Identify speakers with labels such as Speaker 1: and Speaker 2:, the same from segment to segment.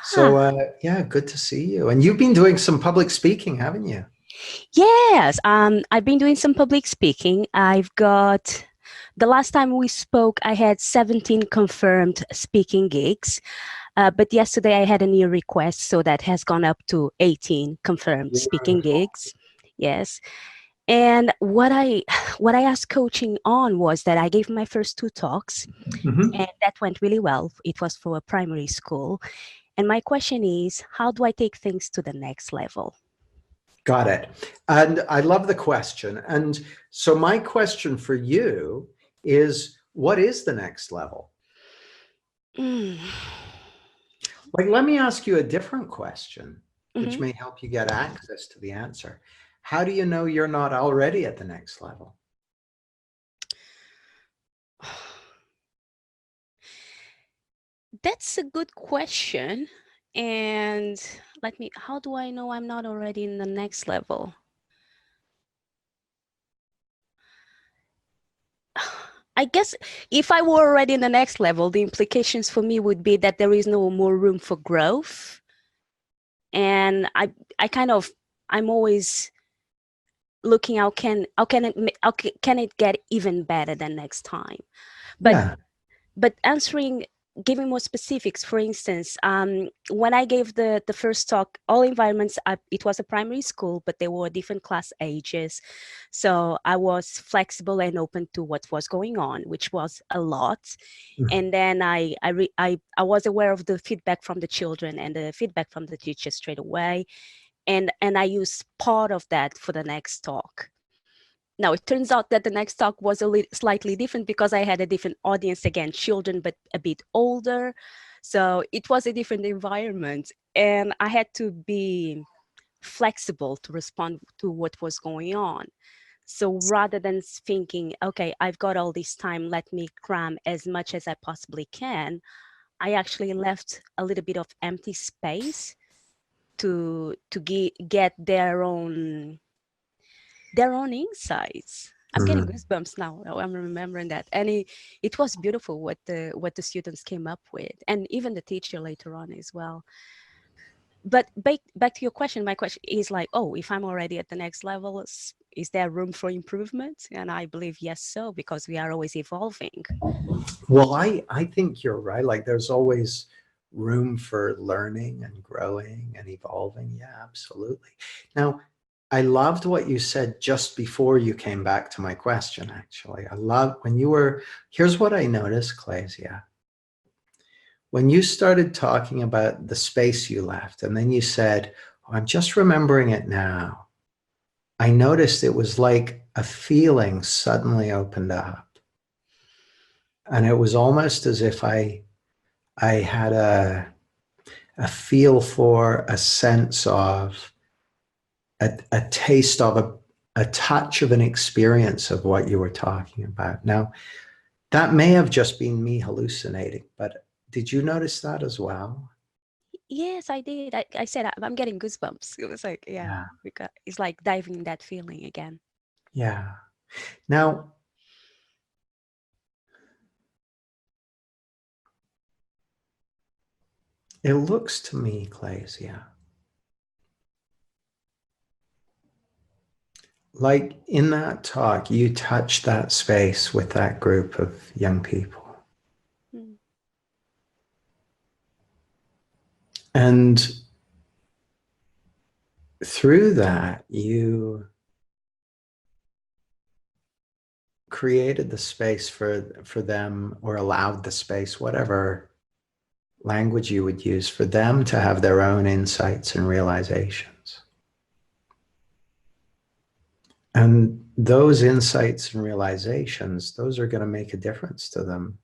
Speaker 1: So,
Speaker 2: Ah,
Speaker 1: yeah, good to see you. And you've been doing some public speaking, haven't you?
Speaker 2: yes. I've been doing some public speaking. The last time we spoke, I had 17 confirmed speaking gigs. But yesterday I had a new request, so that has gone up to 18 confirmed speaking
Speaker 1: Beautiful.
Speaker 2: gigs. Yes. And what I asked coaching on was that I gave my first two talks,
Speaker 1: Mhm.
Speaker 2: and that went really well. It was for a primary school. And my question is, how do I take things to the next level?
Speaker 1: Got it. And I love the question. And so my question for you is, what is the next level?
Speaker 2: Mm.
Speaker 1: Like, let me ask you a different question, which
Speaker 2: Mhm.
Speaker 1: may help you get access to the answer. How do you know you're not already at the next level?
Speaker 2: That's a good question. And how do I know I'm not already in the next level? I guess if I were already in the next level, the implications for me would be that there is no more room for growth. And I kind of, I'm always looking how can it get even better than next time? But
Speaker 1: Yeah.
Speaker 2: answering, giving more specifics, for instance, when I gave the first talk, all environments, it was a primary school, but they were different class ages. So I was flexible and open to what was going on, which was a lot. And then I was aware of the feedback from the children and the feedback from the teachers straight away. And I used part of that for the next talk. Now, it turns out that the next talk was slightly different because I had a different audience, again, children, but a bit older. So it was a different environment. And I had to be flexible to respond to what was going on. So rather than thinking, okay, I've got all this time, let me cram as much as I possibly can, I actually left a little bit of empty space to get their own insights. I'm getting
Speaker 1: Mhm.
Speaker 2: goosebumps now. I'm remembering that, and it was beautiful what the students came up with, and even the teacher later on as well. But back to your question, my question is like, oh, if I'm already at the next level, is there room for improvement? And I believe yes, so because we are always evolving.
Speaker 1: Well, I think you're right. Like there's always room for learning and growing and evolving. Yeah, absolutely. Now, I loved what you said just before you came back to my question, actually. I love when you were, here's what I noticed, Clasia. When you started talking about the space you left, and then you said, oh, I'm just remembering it now. I noticed it was like a feeling suddenly opened up. And it was almost as if I had a feel for, a sense of, a taste of, a touch of an experience of what you were talking about. Now, that may have just been me hallucinating, but did you notice that as well?
Speaker 2: Yes, I did. I said I'm getting goosebumps. It was like, yeah,
Speaker 1: Yeah.
Speaker 2: because it's like diving in that feeling again.
Speaker 1: Yeah. Now, it looks to me, Clasia, like in that talk, you touched that space with that group of young people.
Speaker 2: Mm.
Speaker 1: And through that, you created the space for them, or allowed the space, whatever language you would use, for them to have their own insights and realizations. And those insights and realizations, those are going to make a difference to them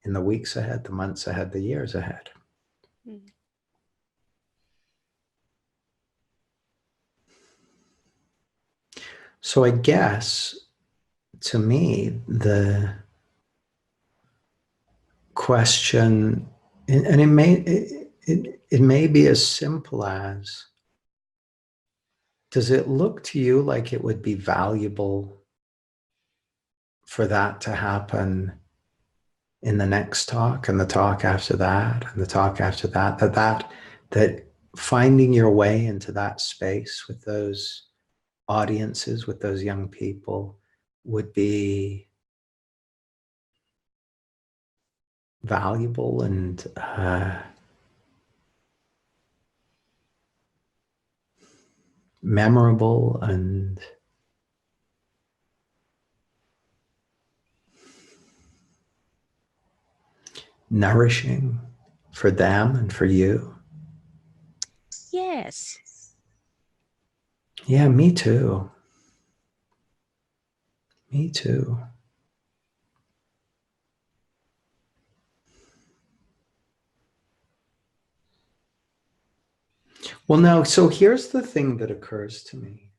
Speaker 1: in the weeks ahead, the months ahead, the years ahead.
Speaker 2: Mm.
Speaker 1: So I guess, to me, the question, and it may be as simple as, does it look to you like it would be valuable for that to happen in the next talk, and the talk after that, and the talk after that, that that finding your way into that space with those audiences, with those young people, would be valuable and memorable and nourishing for them and for you.
Speaker 2: Yes.
Speaker 1: Yeah, me too. Me too. Well, now, so here's the thing that occurs to me.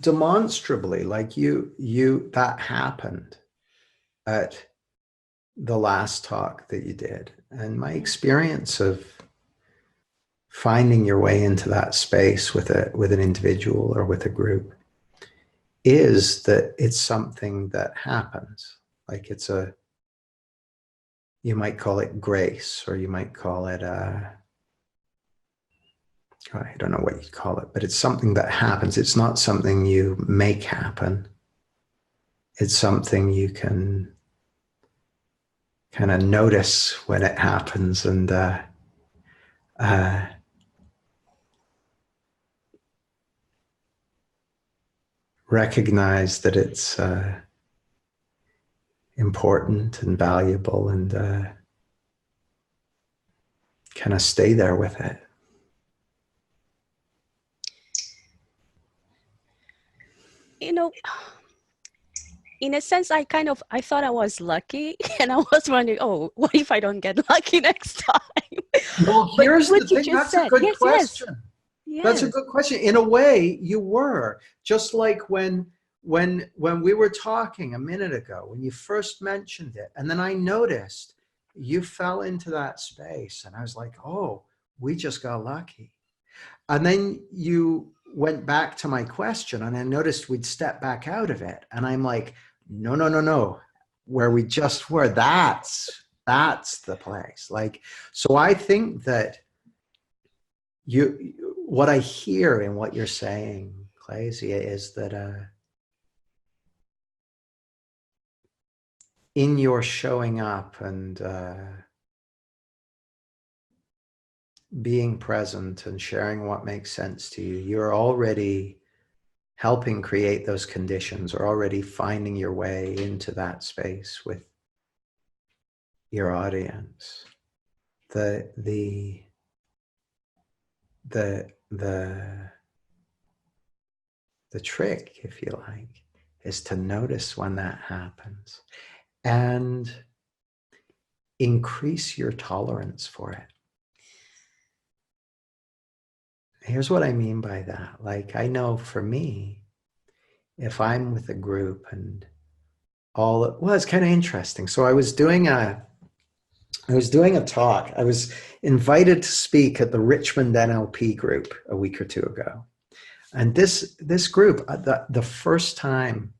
Speaker 1: Demonstrably, like that happened at the last talk that you did. And my experience of finding your way into that space with an individual or with a group is that it's something that happens. Like you might call it grace, or you might call it I don't know what you call it, but it's something that happens. It's not something you make happen. It's something you can kind of notice when it happens and recognize that it's important and valuable, and kind of stay there with it.
Speaker 2: You know, in a sense, I thought I was lucky, and I was wondering, oh, what if I don't get lucky next time?
Speaker 1: Well,
Speaker 2: But
Speaker 1: here's
Speaker 2: what
Speaker 1: the
Speaker 2: you
Speaker 1: thing.
Speaker 2: just
Speaker 1: That's a
Speaker 2: said,
Speaker 1: good
Speaker 2: yes,
Speaker 1: question. That's a
Speaker 2: yes,
Speaker 1: good question. In a way, you were just like when we were talking a minute ago, when you first mentioned it, and then I noticed you fell into that space, and I was like, oh, we just got lucky. And then you went back to my question, and I noticed we'd step back out of it, and I'm like, no, no, no, no. Where we just were, that's the place. Like, so I think that what I hear in what you're saying, Clasia, is that in your showing up and being present and sharing what makes sense to you, you're already helping create those conditions, or already finding your way into that space with your audience. The trick, if you like, is to notice when that happens and increase your tolerance for it. Here's what I mean by that. Like, I know for me, if I'm with a group and well, it's kind of interesting. So I was doing a talk. I was invited to speak at the Richmond NLP group a week or two ago. And this group, the first time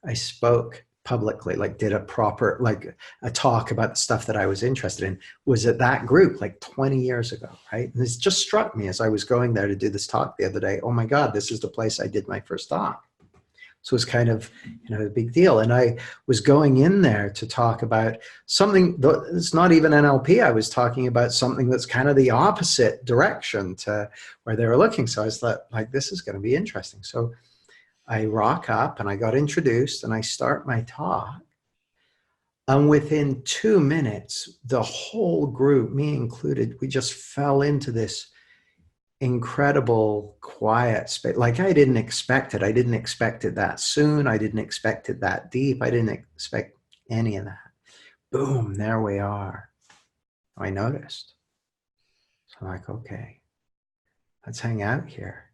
Speaker 1: I spoke publicly, like did a proper, like a talk about the stuff that I was interested in, was at that group like 20 years ago, right? And this just struck me as I was going there to do this talk the other day. Oh my God, this is the place I did my first talk. So it was kind of, a big deal. And I was going in there to talk about something that's not even NLP. I was talking about something that's kind of the opposite direction to where they were looking. So I was like, this is going to be interesting. So I rock up and I got introduced and I start my talk. And within 2 minutes, the whole group, me included, we just fell into this incredible quiet space. Like, I didn't expect it. I didn't expect it that soon. I didn't expect it that deep. I didn't expect any of that. Boom, there we are. I noticed. So I'm like, okay, let's hang out here.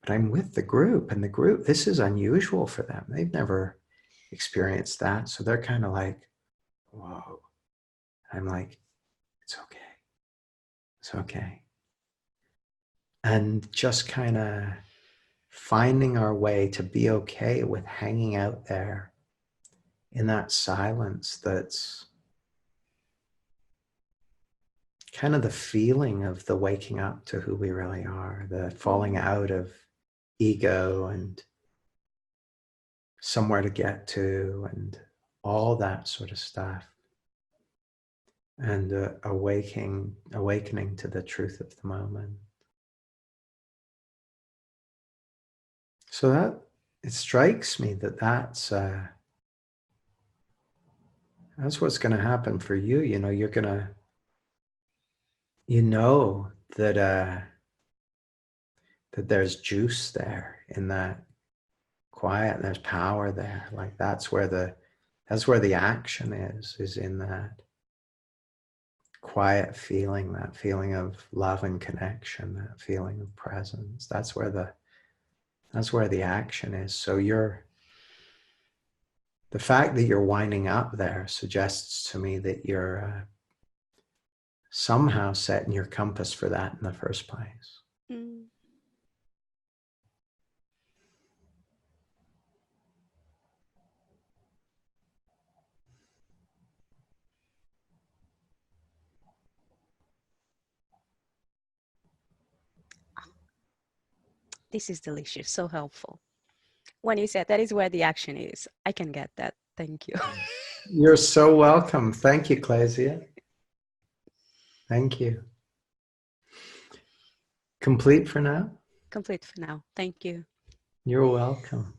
Speaker 1: But I'm with the group, and the group, this is unusual for them. They've never experienced that. So they're kind of like, whoa. I'm like, it's okay. It's okay. And just kind of finding our way to be okay with hanging out there in that silence that's kind of the feeling of the waking up to who we really are, the falling out of ego and somewhere to get to and all that sort of stuff. And awakening to the truth of the moment. So that it strikes me that that's what's going to happen for you. You know, you're going to, you know, that that there's juice there in that quiet. There's power there. Like that's where the action is in that quiet feeling, that feeling of love and connection, that feeling of presence. That's where the action is. So the fact that you're winding up there suggests to me that you're somehow setting your compass for that in the first place.
Speaker 2: Mm. This is delicious, so helpful. When you said that is where the action is, I can get that. Thank you.
Speaker 1: You're so welcome. Thank you, Clasia. Thank you. Complete for now?
Speaker 2: Complete for now. Thank you.
Speaker 1: You're welcome.